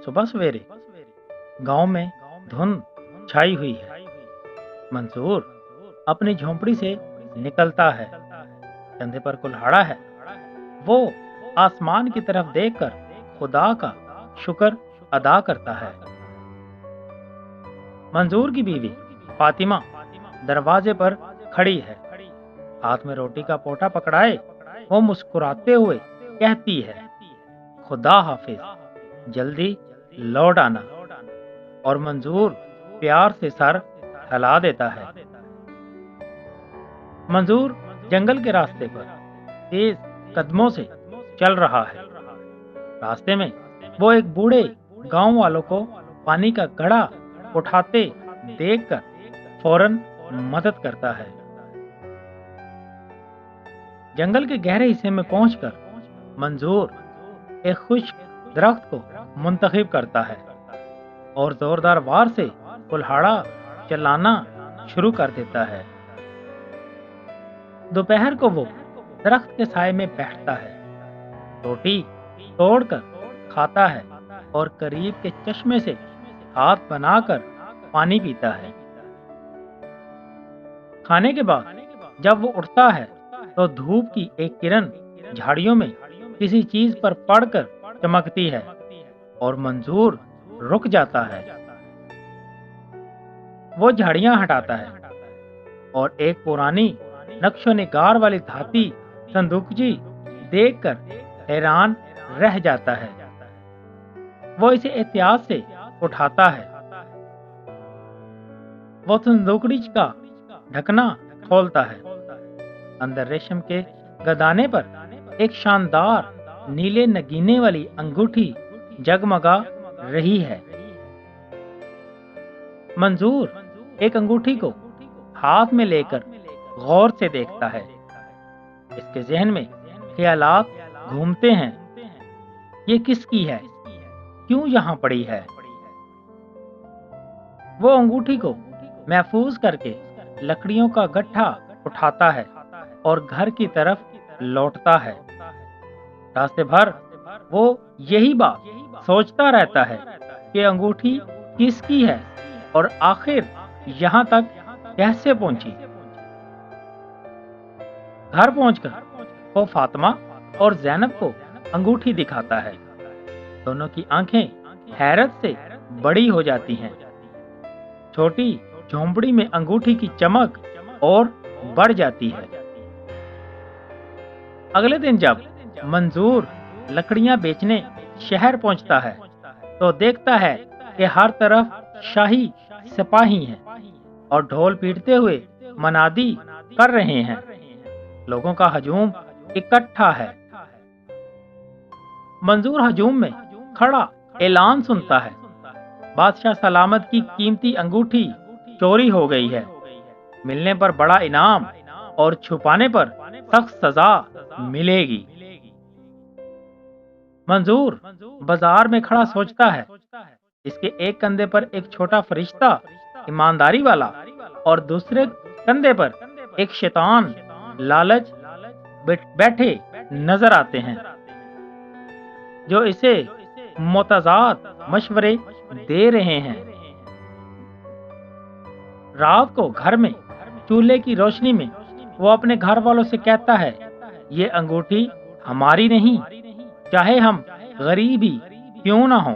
सुबह सवेरे गांव में धुंध छाई हुई है। मंसूर अपनी झोंपड़ी से निकलता है। कंधे पर कुल्हाड़ा है। वो आसमान की तरफ देखकर खुदा का शुक्र अदा करता है। मंसूर की बीवी फातिमा दरवाजे पर खड़ी है। हाथ में रोटी का पोटा पकड़ाए वो मुस्कुराते हुए कहती है, खुदा हाफिज, जल्दी लौट आना। और मंसूर प्यार से सर हिला देता है। मंसूर जंगल के रास्ते पर तेज कदमों से चल रहा है। रास्ते में वो एक बूढ़े गांव वालों को पानी का घड़ा उठाते देखकर फौरन मदद करता है। जंगल के गहरे हिस्से में पहुंचकर मंसूर एक खुश्क दरख्त को मुंतखब करता है और जोरदार वार से कुल्हाड़ा चलाना शुरू कर देता है। दोपहर को वो दरख्त के साए में बैठता है, रोटी तोड़कर खाता है और करीब के चश्मे से हाथ बनाकर पानी पीता है। खाने के बाद जब वो उठता है तो धूप की एक किरण झाड़ियों में किसी चीज पर पड़कर चमकती है और मंसूर रुक जाता है। वो झाड़ियां हटाता है और एक पुरानी नक्शो निगार वाली धाती संदूकची देखकर हैरान रह जाता है। वो इसे एहतियात से उठाता है। वो संदूकड़ी का ढकना खोलता है। अंदर रेशम के गदाने पर एक शानदार नीले नगीने वाली अंगूठी जगमगा रही है। मंसूर एक अंगूठी को हाथ में लेकर गौर से देखता है। इसके जहन में ख्यालात घूमते हैं। ये किसकी है? क्यों यहाँ पड़ी है? वो अंगूठी को महफूज करके लकड़ियों का गट्ठा उठाता है और घर की तरफ लौटता है। रास्ते भर वो यही बात सोचता रहता है कि अंगूठी किसकी है और आखिर यहाँ तक कैसे पहुंची। घर पहुंचकर वो फातिमा और ज़ैनब को अंगूठी दिखाता है। दोनों की आंखें हैरत से बड़ी हो जाती हैं। छोटी झोंपड़ी में अंगूठी की चमक और बढ़ जाती है। अगले दिन जब मंसूर लकड़ियां बेचने शहर पहुंचता है तो देखता है कि हर तरफ शाही सिपाही हैं और ढोल पीटते हुए मनादी कर रहे हैं। लोगों का हजूम इकट्ठा है। मंसूर हजूम में खड़ा ऐलान सुनता है, बादशाह सलामत की कीमती अंगूठी चोरी हो गई है। मिलने पर बड़ा इनाम और छुपाने पर सख्त सजा मिलेगी। मंसूर बाजार में खड़ा सोचता है, इसके एक कंधे पर एक छोटा फरिश्ता ईमानदारी वाला और दूसरे कंधे पर एक शैतान लालच बैठे नजर आते हैं, जो इसे मुतजाद मशवरे दे रहे हैं। रात को घर में चूल्हे की रोशनी में वो अपने घर वालों से कहता है, ये अंगूठी हमारी नहीं, चाहे हम गरीब ही क्यों ना हो,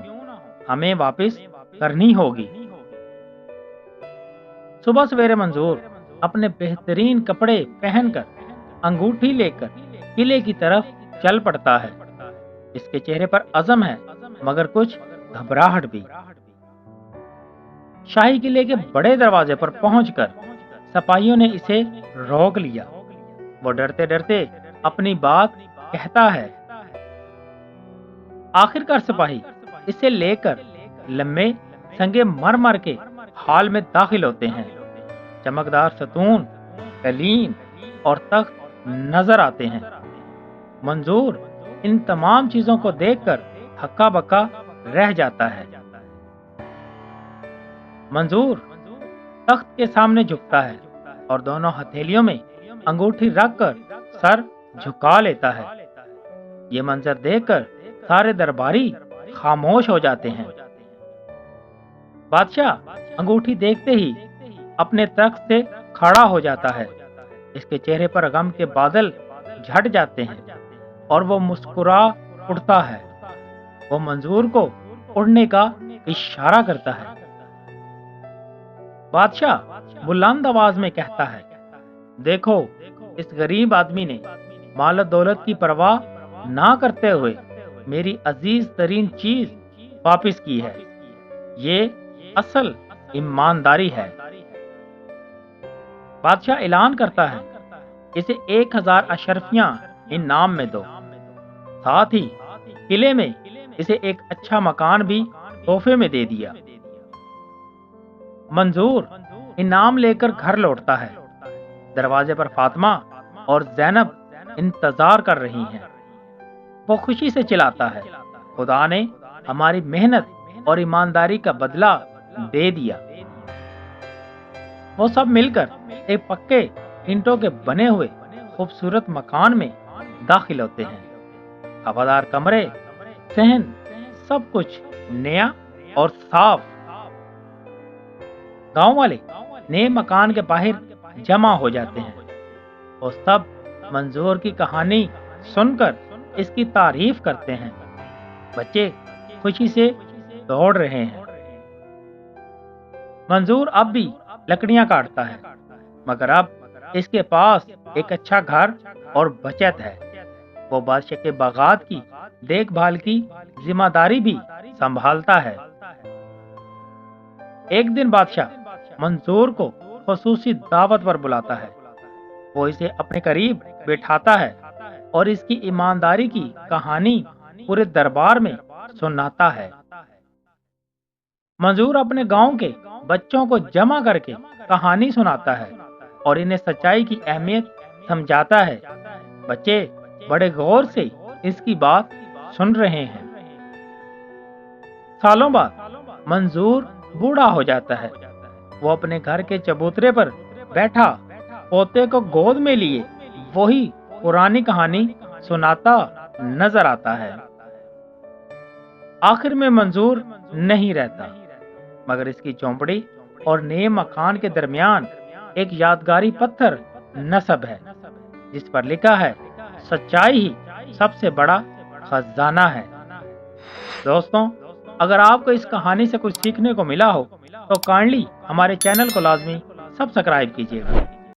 हमें वापस करनी होगी। सुबह सवेरे मंसूर अपने बेहतरीन कपड़े पहनकर अंगूठी लेकर किले की तरफ चल पड़ता है। इसके चेहरे पर अज़म है मगर कुछ घबराहट भी। शाही किले के बड़े दरवाजे पर पहुंचकर सिपाहियों ने इसे रोक लिया। वो डरते डरते अपनी बात कहता है। आखिरकार सिपाही इसे लेकर लंबे संगे मर के हाल में दाखिल होते हैं। चमकदार सतून, कलीन और तख्त नजर आते हैं। मंसूर इन तमाम चीजों को देखकर हक्का बक्का रह जाता है। मंसूर तख्त के सामने झुकता है और दोनों हथेलियों में अंगूठी रखकर सर झुका लेता है। ये मंजर देखकर सारे दरबारी खामोश हो जाते हैं। बादशाह अंगूठी देखते ही अपने तख्त से खड़ा हो जाता है। इसके चेहरे पर गम के बादल झट जाते हैं और वो मुस्कुरा उठता है। वो मंजूर को उड़ने का इशारा करता है। बादशाह बुलंद आवाज में कहता है, देखो, इस गरीब आदमी ने माल दौलत की परवाह ना करते हुए मेरी अजीज तरीन चीज वापस की है। ये असल ईमानदारी है। बादशाह ऐलान करता है, इसे 1000 अशरफियां इनाम में दो। साथ ही किले में इसे एक अच्छा मकान भी तोहफे में दे दिया। मंजूर इनाम लेकर घर लौटता है। दरवाजे पर फातिमा और जैनब इंतजार कर रही हैं। वो खुशी से चिल्लाता है, खुदा ने हमारी मेहनत और ईमानदारी का बदला दे दिया। वो सब मिलकर एक पक्के ईंटों के बने हुए खूबसूरत मकान में दाखिल होते हैं। हवादार कमरे, सहन, सब कुछ नया और साफ। गांव वाले नए मकान के बाहर जमा हो जाते हैं और सब मंजूर की कहानी सुनकर इसकी तारीफ करते हैं। बच्चे खुशी से दौड़ रहे हैं। मंजूर अब भी लकड़ियां काटता है, मगर अब इसके पास एक अच्छा घर और बचत है। वो बादशाह के बागात की देखभाल की जिम्मेदारी भी संभालता है। एक दिन बादशाह मंजूर को खुसूसी दावत पर बुलाता है। वो इसे अपने करीब बिठाता है और इसकी ईमानदारी की कहानी पूरे दरबार में सुनाता है। मंजूर अपने गांव के बच्चों को जमा करके कहानी सुनाता है और इन्हें सच्चाई की अहमियत समझाता है। बच्चे बड़े गौर से इसकी बात सुन रहे हैं। सालों बाद मंजूर बूढ़ा हो जाता है। वो अपने घर के चबूतरे पर बैठा पोते को गोद में लिए वही पुरानी कहानी सुनाता नजर आता है। आखिर में मंजूर नहीं रहता, मगर इसकी झोंपड़ी और नए मकान के दरमियान एक यादगारी पत्थर नस्ब है, जिस पर लिखा है, सच्चाई ही सबसे बड़ा खजाना है। दोस्तों, अगर आपको इस कहानी से कुछ सीखने को मिला हो तो काइंडली हमारे चैनल को लाजमी सब्सक्राइब कीजिएगा।